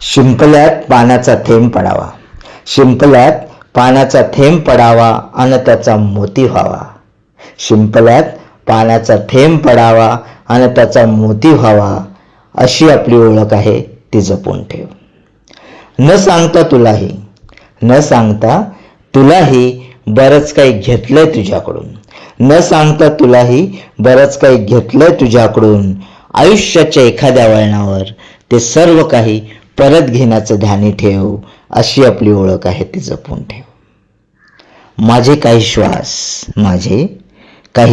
शिंपल्यात पाण्याचा थेंब पडावा, शिंपल्यात पाण्याचा थेंब पडावा आणि त्याचा मोती व्हावा. शिंपल्यात पाण्याचा थेंब पडावा आणि त्याचा मोती व्हावा, अशी आपली ओळख आहे, ती जपून ठेव. न सांगता तुलाही बरंच काही घेतलंय तुझ्याकडून, न सांगता तुलाही बरंच काही घेतलंय तुझ्याकडून. आयुष्याच्या एखाद्या वळणावर ते सर्व काही परत घेण्याचं ध्यानी ठेव, अशी आपली ओळख आहे, ती जपून ठेव. माझे काही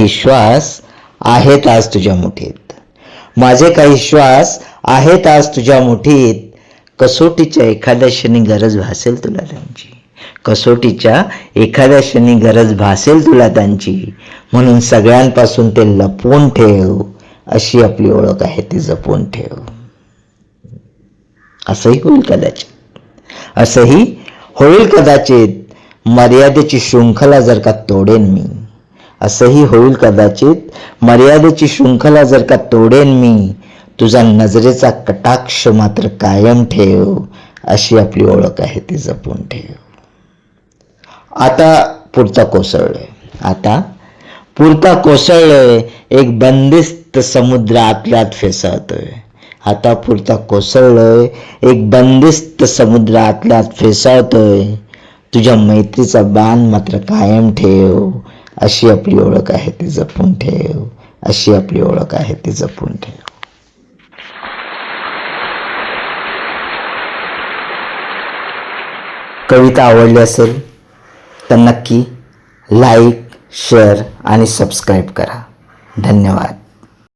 श्वास आहेत आज तुझ्या मुठीत, माझे काही श्वास आहेत आज तुझ्या मुठीत. कसोटीच्या एखाद्या क्षणी गरज भासेल तुला त्यांची, कसोटीच्या एखाद्या क्षणी गरज भासेल तुला त्यांची. म्हणून सगळ्यांपासून ते लपवून ठेव, अशी आपली ओळख आहे, ती जपून ठेव. असंही होईल कदाचित मर्यादेची शृंखला जर का तोडेन मी, असंही होईल कदाचित मर्यादेची शृंखला जर का तोडेन मी. तुझा नजरेचा कटाक्ष मात्र कायम ठेव, अशी आपली ओळख आहे, ती जपून ठेव. आता पुरता कोसळलोय, एक बंदिस्त समुद्र आतल्यात फेसाळतोय. आता पुरता कोसळलोय, एक बंदिस्त समुद्र आतल्यात फेसाळतोय. तुझ्या मैत्रीचा बाण मात्र कायम ठेव, अशी आपली ओळख आहे, ती जपून ठेव, अशी आपली ओळख आहे, ती जपून ठेव. कविता आवडली असेल तर नक्की लाईक, शेअर आणि सबस्क्राईब करा. धन्यवाद.